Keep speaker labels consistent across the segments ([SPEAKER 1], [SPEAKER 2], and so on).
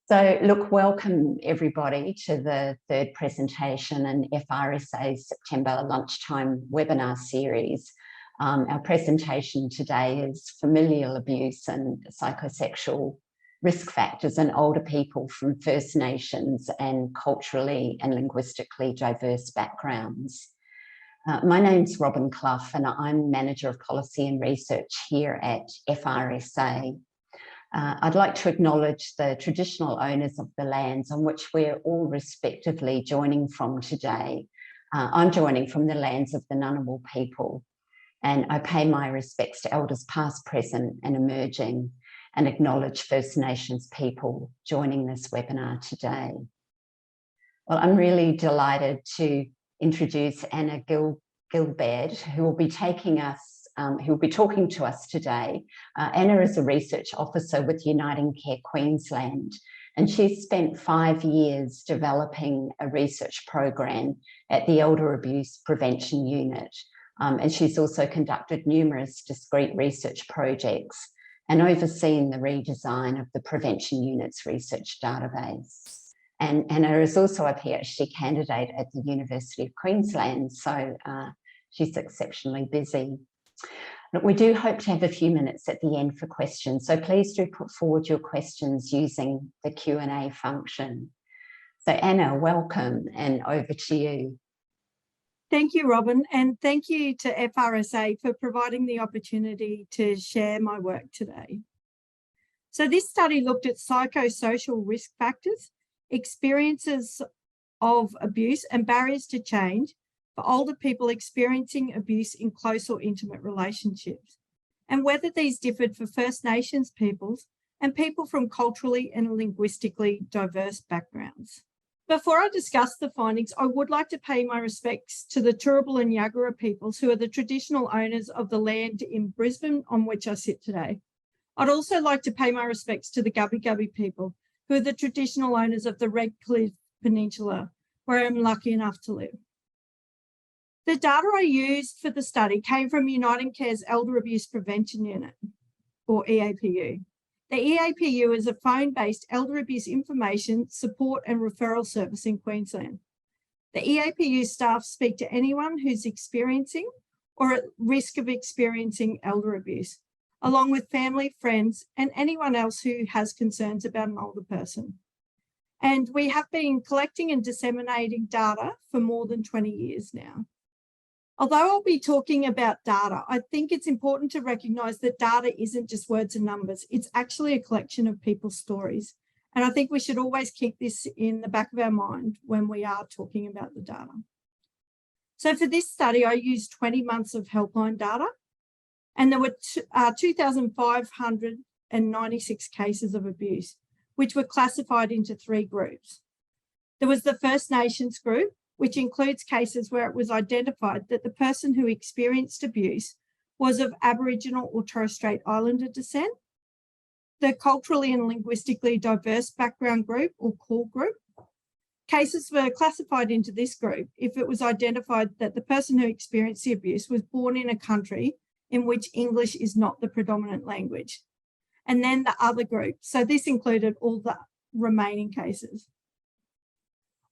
[SPEAKER 1] So look, welcome everybody to the third presentation in FRSA's September lunchtime webinar series. Our presentation today is familial abuse and psychosexual risk factors in older people from First Nations and culturally and linguistically diverse backgrounds. My name's Robin Clough and I'm Manager of Policy and Research here at FRSA. I'd like to acknowledge the traditional owners of the lands on which we're all respectively joining from today. I'm joining from the lands of the Ngunnawal people, and I pay my respects to elders past, present and emerging, and acknowledge First Nations people joining this webinar today. Well, I'm really delighted to introduce Anna Gillbard, who will be talking to us today. Anna is a research officer with UnitingCare Queensland, and she's spent 5 years developing a research program at the Elder Abuse Prevention Unit. And she's also conducted numerous discrete research projects and overseen the redesign of the Prevention Unit's research database. And Anna is also a PhD candidate at the University of Queensland, so she's exceptionally busy. Look, we do hope to have a few minutes at the end for questions, so please do put forward your questions using the Q&A function. So Anna, welcome, and over to you.
[SPEAKER 2] Thank you, Robin, and thank you to FRSA for providing the opportunity to share my work today. So this study looked at psychosocial risk factors, experiences of abuse and barriers to change for older people experiencing abuse in close or intimate relationships, and whether these differed for First Nations peoples and people from culturally and linguistically diverse backgrounds. Before I discuss the findings, I would like to pay my respects to the Turrbal and Yagara peoples, who are the traditional owners of the land in Brisbane on which I sit today. I'd also like to pay my respects to the Gubbi Gubbi people, who are the traditional owners of the Red Cliff Peninsula, where I'm lucky enough to live. The data I used for the study came from UnitingCare's Elder Abuse Prevention Unit, or EAPU. The EAPU is a phone-based elder abuse information, support and referral service in Queensland. The EAPU staff speak to anyone who's experiencing or at risk of experiencing elder abuse, along with family, friends, and anyone else who has concerns about an older person. And we have been collecting and disseminating data for more than 20 years now. Although I'll be talking about data, I think it's important to recognise that data isn't just words and numbers. It's actually a collection of people's stories. And I think we should always keep this in the back of our mind when we are talking about the data. So for this study, I used 20 months of helpline data, and there were 2,596 cases of abuse, which were classified into 3 groups. There was the First Nations group, which includes cases where it was identified that the person who experienced abuse was of Aboriginal or Torres Strait Islander descent. The culturally and linguistically diverse background group, or CALD group. Cases were classified into this group if it was identified that the person who experienced the abuse was born in a country in which English is not the predominant language. And then the other group, so this included all the remaining cases.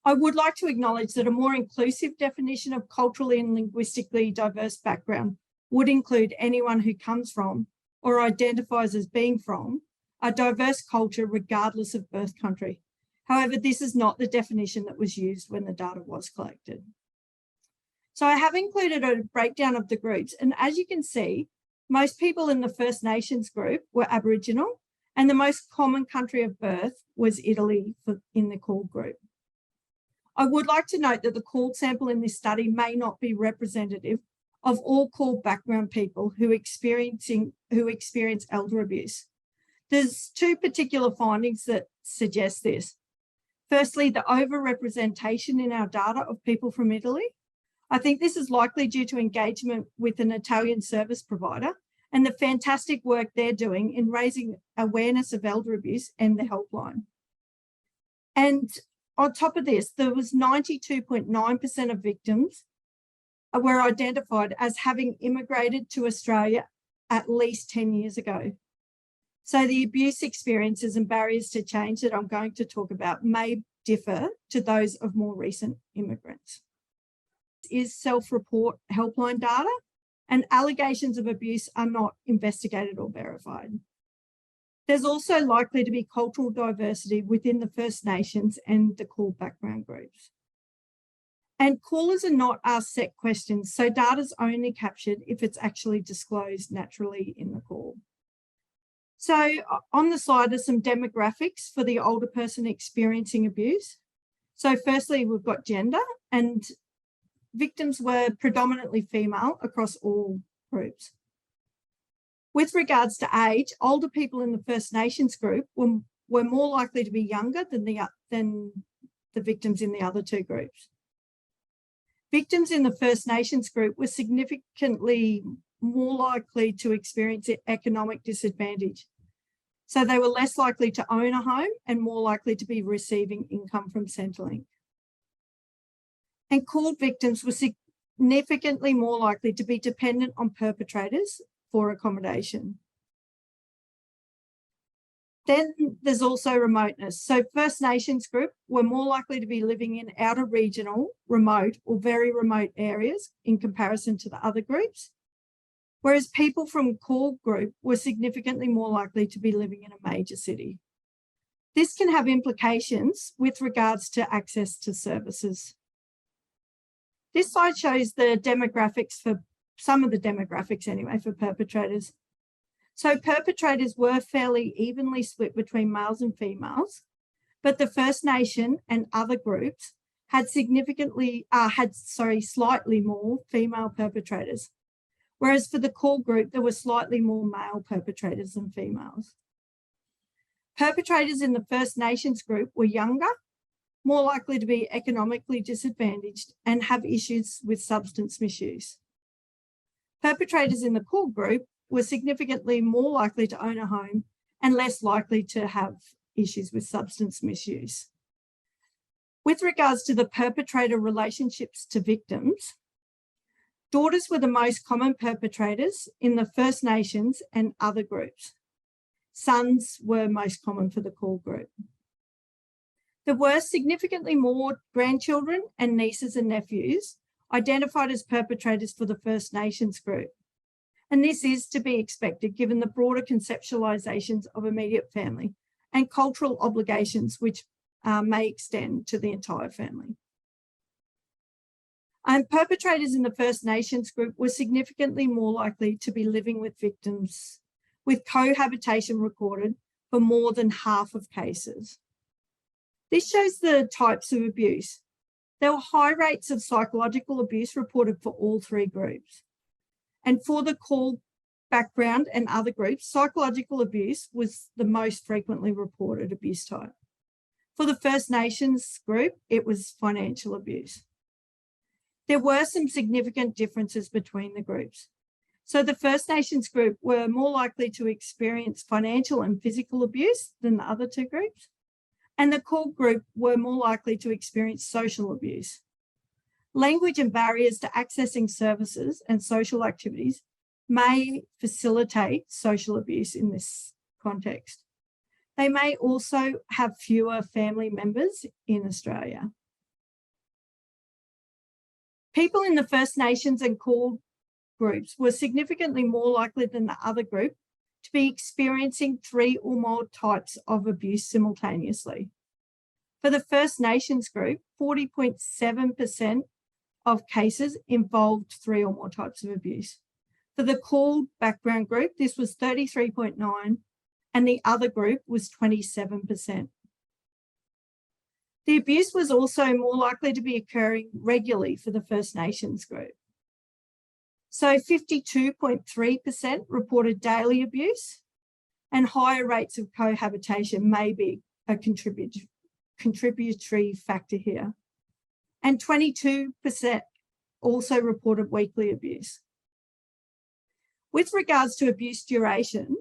[SPEAKER 2] I would like to acknowledge that a more inclusive definition of culturally and linguistically diverse background would include anyone who comes from or identifies as being from a diverse culture regardless of birth country. However, this is not the definition that was used when the data was collected. So I have included a breakdown of the groups, and as you can see, most people in the First Nations group were Aboriginal, and the most common country of birth was Italy in the CALD group. I would like to note that the CALD sample in this study may not be representative of all CALD background people who experience elder abuse. There's 2 particular findings that suggest this. Firstly, the overrepresentation in our data of people from Italy. I think this is likely due to engagement with an Italian service provider and the fantastic work they're doing in raising awareness of elder abuse and the helpline. And on top of this, there was 92.9% of victims were identified as having immigrated to Australia at least 10 years ago. So the abuse experiences and barriers to change that I'm going to talk about may differ to those of more recent immigrants. Is self-report helpline data, and allegations of abuse are not investigated or verified. There's also likely to be cultural diversity within the First Nations and the CALD background groups. And callers are not asked set questions, so data's only captured if it's actually disclosed naturally in the call. So on the slide are some demographics for the older person experiencing abuse. So firstly, we've got gender, and victims were predominantly female across all groups. With regards to age, older people in the First Nations group were more likely to be younger than the victims in the other two groups. Victims in the First Nations group were significantly more likely to experience economic disadvantage. So they were less likely to own a home and more likely to be receiving income from Centrelink. And CALD victims were significantly more likely to be dependent on perpetrators for accommodation. Then there's also remoteness. So First Nations group were more likely to be living in outer regional, remote or very remote areas in comparison to the other groups, whereas people from CALD group were significantly more likely to be living in a major city. This can have implications with regards to access to services. This slide shows the demographics for some of the demographics anyway for perpetrators. So perpetrators were fairly evenly split between males and females, but the First Nation and other groups had slightly more female perpetrators, whereas for the CALD group, there were slightly more male perpetrators than females. Perpetrators in the First Nations group were younger, more likely to be economically disadvantaged and have issues with substance misuse. Perpetrators in the CALD group were significantly more likely to own a home and less likely to have issues with substance misuse. With regards to the perpetrator relationships to victims, daughters were the most common perpetrators in the First Nations and other groups. Sons were most common for the CALD group. There were significantly more grandchildren and nieces and nephews identified as perpetrators for the First Nations group. And this is to be expected given the broader conceptualisations of immediate family and cultural obligations which may extend to the entire family. And perpetrators in the First Nations group were significantly more likely to be living with victims, with cohabitation recorded for more than half of cases. This shows the types of abuse. There were high rates of psychological abuse reported for all three groups. And for the CALD background and other groups, psychological abuse was the most frequently reported abuse type. For the First Nations group, it was financial abuse. There were some significant differences between the groups. So the First Nations group were more likely to experience financial and physical abuse than the other two groups. And the CALD group were more likely to experience social abuse. Language and barriers to accessing services and social activities may facilitate social abuse in this context. They may also have fewer family members in Australia. People in the First Nations and CALD groups were significantly more likely than the other group to be experiencing 3 or more types of abuse simultaneously. For the First Nations group, 40.7% of cases involved 3 or more types of abuse. For the CALD background group, this was 33.9%, and the other group was 27%. The abuse was also more likely to be occurring regularly for the First Nations group. So 52.3% reported daily abuse, and higher rates of cohabitation may be a contributory factor here. And 22% also reported weekly abuse. With regards to abuse duration,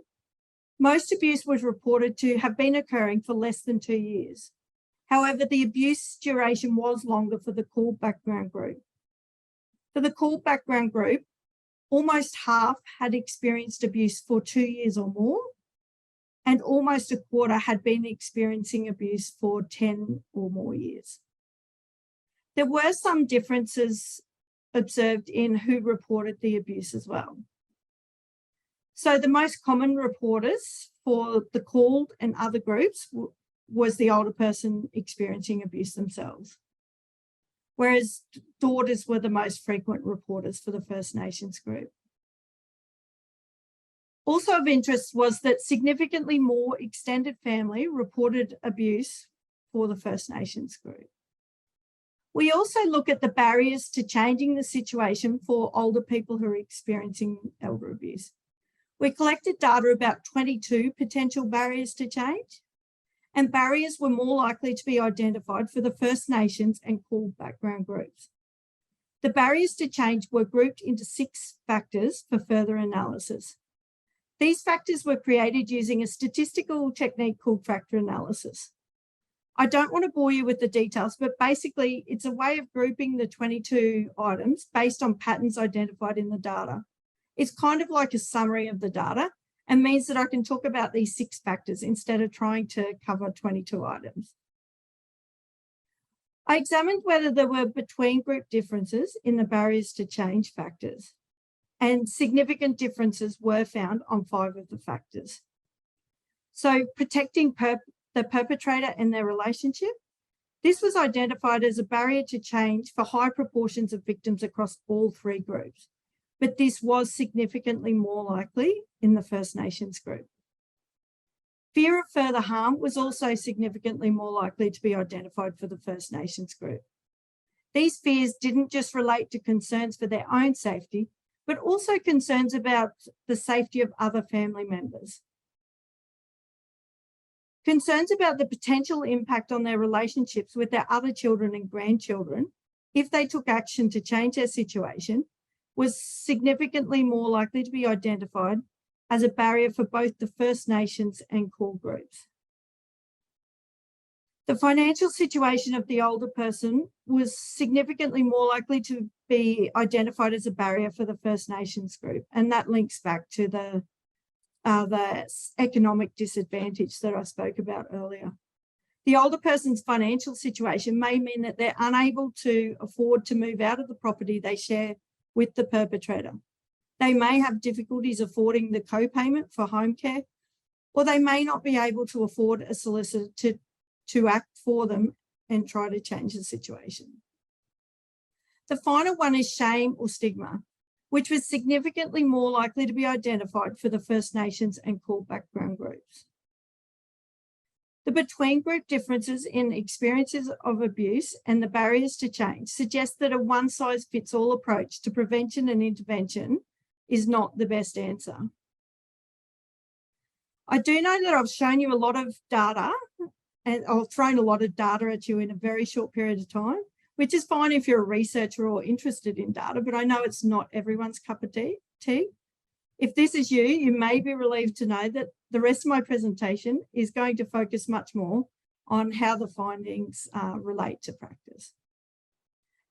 [SPEAKER 2] most abuse was reported to have been occurring for less than 2 years. However, the abuse duration was longer for the CALD background group. For the CALD background group, almost half had experienced abuse for 2 years or more, and almost a quarter had been experiencing abuse for 10 or more years. There were some differences observed in who reported the abuse as well. So the most common reporters for the CALD and other groups was the older person experiencing abuse themselves, whereas daughters were the most frequent reporters for the First Nations group. Also of interest was that significantly more extended family reported abuse for the First Nations group. We also look at the barriers to changing the situation for older people who are experiencing elder abuse. We collected data about 22 potential barriers to change, and barriers were more likely to be identified for the First Nations and CALD background groups. The barriers to change were grouped into 6 factors for further analysis. These factors were created using a statistical technique called factor analysis. I don't want to bore you with the details, but basically it's a way of grouping the 22 items based on patterns identified in the data. It's kind of like a summary of the data and means that I can talk about these 6 factors instead of trying to cover 22 items. I examined whether there were between group differences in the barriers to change factors, and significant differences were found on 5 of the factors. So protecting the perpetrator and their relationship, this was identified as a barrier to change for high proportions of victims across all 3 groups, but this was significantly more likely in the First Nations group. Fear of further harm was also significantly more likely to be identified for the First Nations group. These fears didn't just relate to concerns for their own safety, but also concerns about the safety of other family members. Concerns about the potential impact on their relationships with their other children and grandchildren, if they took action to change their situation, was significantly more likely to be identified as a barrier for both the First Nations and CALD groups. The financial situation of the older person was significantly more likely to be identified as a barrier for the First Nations group, and that links back to the economic disadvantage that I spoke about earlier. The older person's financial situation may mean that they're unable to afford to move out of the property they share with the perpetrator. They may have difficulties affording the co-payment for home care, or they may not be able to afford a solicitor to act for them and try to change the situation. The final one is shame or stigma, which was significantly more likely to be identified for the First Nations and CALD background groups. The between group differences in experiences of abuse and the barriers to change suggest that a one-size-fits-all approach to prevention and intervention is not the best answer. I do know that I've shown you a lot of data, and I've thrown a lot of data at you in a very short period of time, which is fine if you're a researcher or interested in data, but I know it's not everyone's cup of tea. If this is you, you may be relieved to know that the rest of my presentation is going to focus much more on how the findings relate to practice.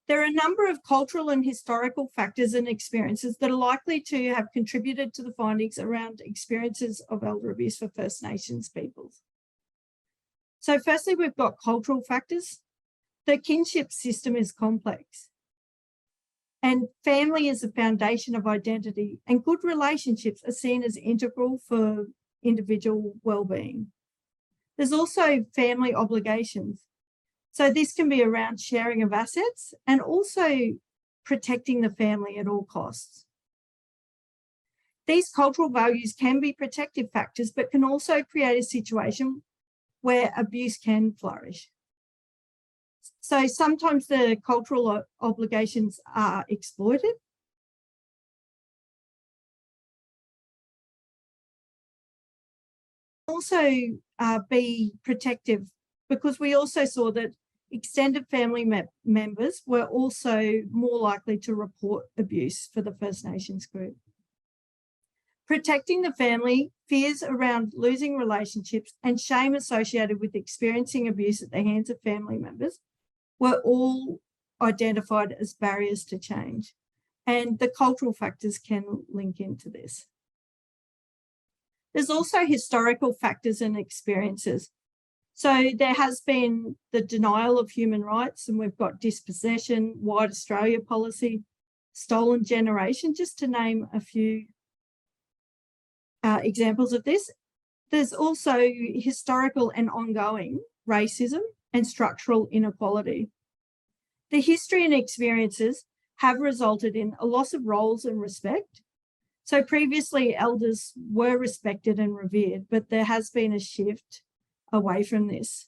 [SPEAKER 2] There are a number of cultural and historical factors and experiences that are likely to have contributed to the findings around experiences of elder abuse for First Nations peoples. So firstly, we've got cultural factors. The kinship system is complex, and family is the foundation of identity, and good relationships are seen as integral for individual well-being. There's also family obligations. So this can be around sharing of assets and also protecting the family at all costs. These cultural values can be protective factors, but can also create a situation where abuse can flourish. So sometimes the cultural obligations are exploited. Also be protective, because we also saw that extended family members were also more likely to report abuse for the First Nations group. Protecting the family, fears around losing relationships, and shame associated with experiencing abuse at the hands of family members were all identified as barriers to change, and the cultural factors can link into this. There's also historical factors and experiences. So there has been the denial of human rights, and we've got dispossession, White Australia policy, stolen generation, just to name a few examples of this. There's also historical and ongoing racism and structural inequality. The history and experiences have resulted in a loss of roles and respect. So previously elders were respected and revered, but there has been a shift away from this.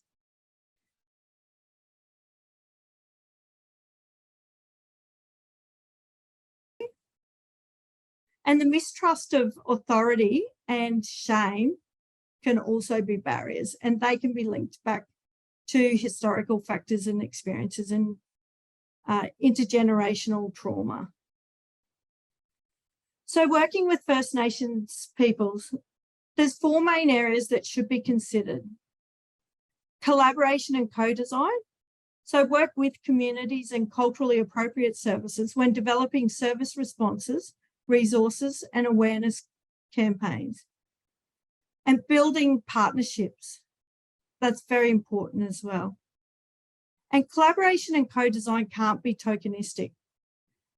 [SPEAKER 2] And the mistrust of authority and shame can also be barriers, and they can be linked back to historical factors and experiences and intergenerational trauma. So working with First Nations peoples, there's 4 main areas that should be considered. Collaboration and co-design. So work with communities and culturally appropriate services when developing service responses, resources, and awareness campaigns. And building partnerships. That's very important as well. And collaboration and co-design can't be tokenistic.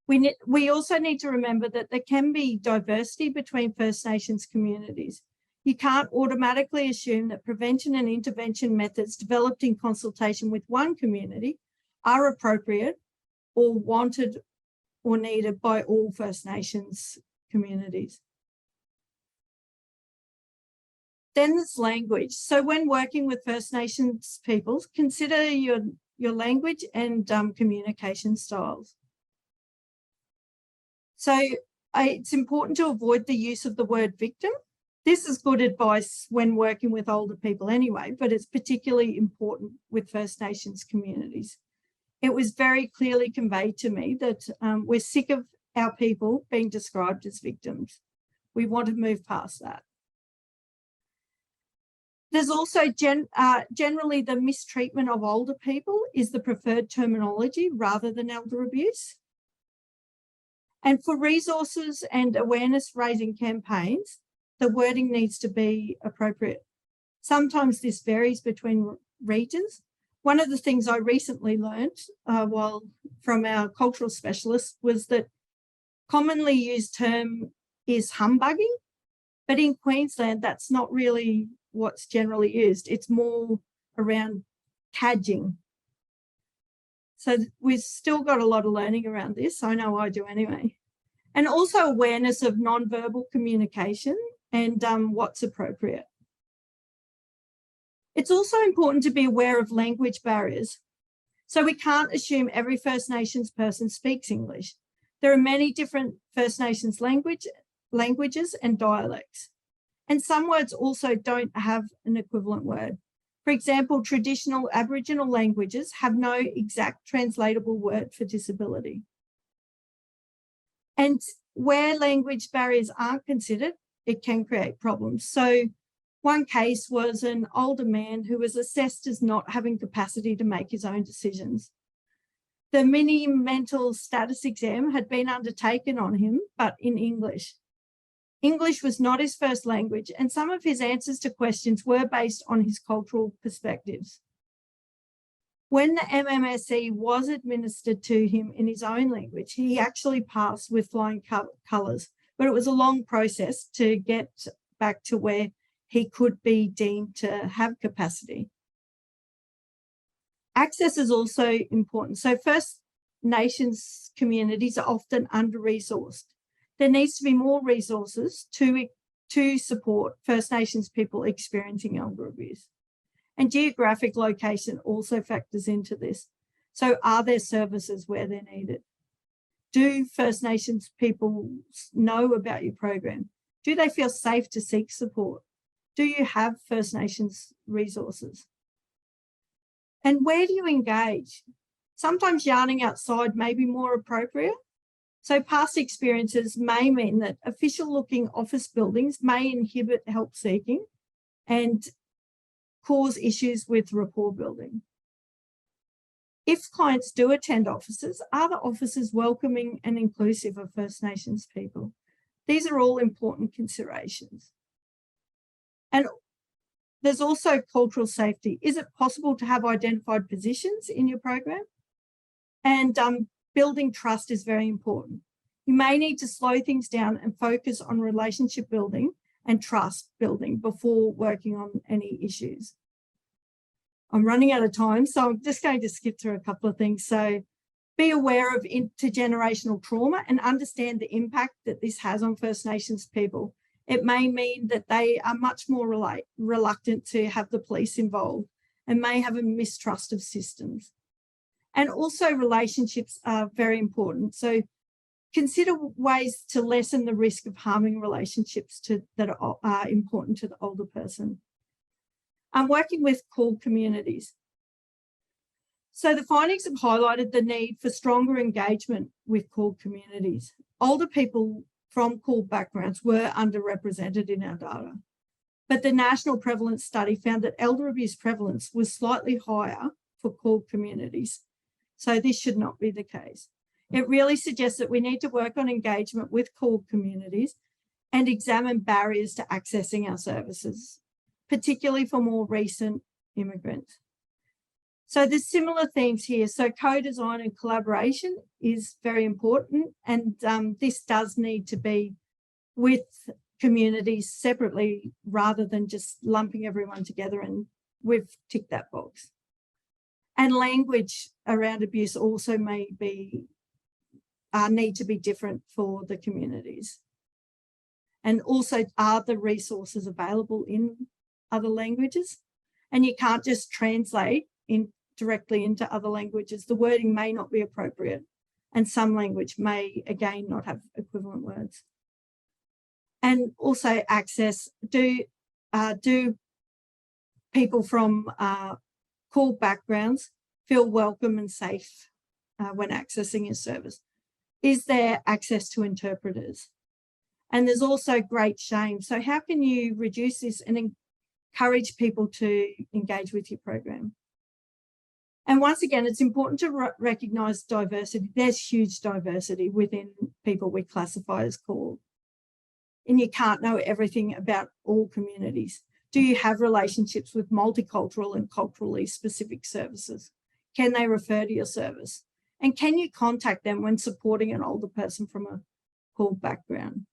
[SPEAKER 2] We also need to remember that there can be diversity between First Nations communities. You can't automatically assume that prevention and intervention methods developed in consultation with one community are appropriate or wanted or needed by all First Nations communities. Then there's language. So when working with First Nations peoples, consider your language and communication styles. So it's important to avoid the use of the word victim. This is good advice when working with older people anyway, but it's particularly important with First Nations communities. It was very clearly conveyed to me that we're sick of our people being described as victims. We want to move past that. There's also generally the mistreatment of older people is the preferred terminology rather than elder abuse. And for resources and awareness raising campaigns, the wording needs to be appropriate. Sometimes this varies between regions. One of the things I recently learned from our cultural specialist was that commonly used term is humbugging, but in Queensland, that's not really what's generally used. It's more around cadging. So we've still got a lot of learning around this. I know I do anyway. And also awareness of non-verbal communication and what's appropriate. It's also important to be aware of language barriers. So we can't assume every First Nations person speaks English. There are many different First Nations languages and dialects. And some words also don't have an equivalent word. For example, traditional Aboriginal languages have no exact translatable word for disability. And where language barriers aren't considered, it can create problems. So one case was an older man who was assessed as not having capacity to make his own decisions. The mini mental status exam had been undertaken on him, but in English. English was not his first language, and some of his answers to questions were based on his cultural perspectives. When the MMSE was administered to him in his own language, he actually passed with flying colours, but it was a long process to get back to where he could be deemed to have capacity. Access is also important. So First Nations communities are often under-resourced. There needs to be more resources to support First Nations people experiencing elder abuse. And geographic location also factors into this. So are there services where they're needed? Do First Nations people know about your program? Do they feel safe to seek support? Do you have First Nations resources? And where do you engage? Sometimes yarning outside may be more appropriate. So past experiences may mean that official-looking office buildings may inhibit help seeking and cause issues with rapport building. If clients do attend offices, are the offices welcoming and inclusive of First Nations people? These are all important considerations. And there's also cultural safety. Is it possible to have identified positions in your program? And building trust is very important. You may need to slow things down and focus on relationship building and trust building before working on any issues. I'm running out of time, so I'm just going to skip through a couple of things. So be aware of intergenerational trauma and understand the impact that this has on First Nations people. It may mean that they are much more reluctant to have the police involved and may have a mistrust of systems. And also relationships are very important. So consider ways to lessen the risk of harming relationships that are important to the older person. I'm working with CALD communities. So the findings have highlighted the need for stronger engagement with CALD communities. Older people from CALD backgrounds were underrepresented in our data, but the national prevalence study found that elder abuse prevalence was slightly higher for CALD communities. So this should not be the case. It really suggests that we need to work on engagement with CALD communities and examine barriers to accessing our services, particularly for more recent immigrants. So there's similar themes here. So co-design and collaboration is very important, and this does need to be with communities separately rather than just lumping everyone together, and we've ticked that box. And language around abuse also may be need to be different for the communities. And also, are the resources available in other languages? And you can't just translate directly into other languages. The wording may not be appropriate, and some language may, again, not have equivalent words. And also access. Do people from CALD backgrounds feel welcome and safe when accessing your service? Is there access to interpreters? And there's also great shame. So how can you reduce this and encourage people to engage with your program? And once again, it's important to recognise diversity. There's huge diversity within people we classify as CALD. And you can't know everything about all communities. Do you have relationships with multicultural and culturally specific services? Can they refer to your service? And can you contact them when supporting an older person from a CALD background?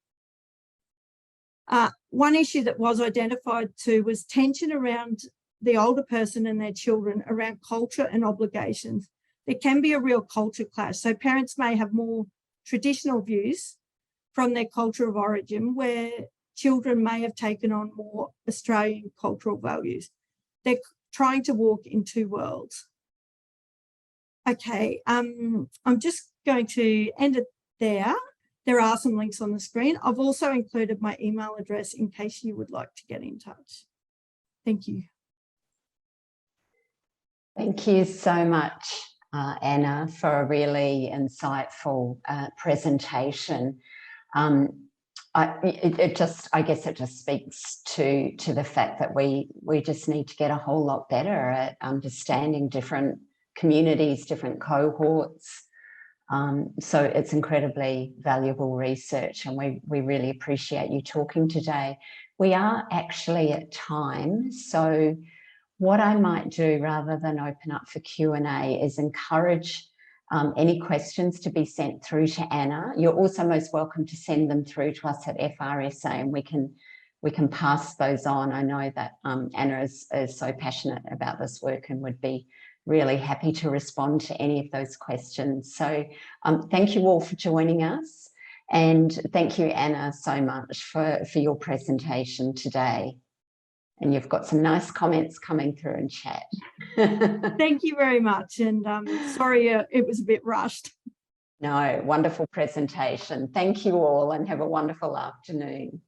[SPEAKER 2] One issue that was identified too was tension around the older person and their children around culture and obligations. There can be a real culture clash. So parents may have more traditional views from their culture of origin, where children may have taken on more Australian cultural values. They're trying to walk in two worlds. Okay, I'm just going to end it there. There are some links on the screen. I've also included my email address in case you would like to get in touch. Thank you.
[SPEAKER 1] Thank you so much, Anna, for a really insightful presentation. I guess it just speaks to the fact that we just need to get a whole lot better at understanding different communities, different cohorts. So it's incredibly valuable research, and we really appreciate you talking today. We are actually at time, so what I might do rather than open up for Q&A is encourage any questions to be sent through to Anna. You're also most welcome to send them through to us at FRSA, and we can pass those on. I know that Anna is so passionate about this work and would be really happy to respond to any of those questions. So thank you all for joining us, and thank you, Anna, so much for your presentation today. And you've got some nice comments coming through in chat.
[SPEAKER 2] Thank you very much. And sorry, it was a bit rushed.
[SPEAKER 1] No, wonderful presentation. Thank you all, and have a wonderful afternoon.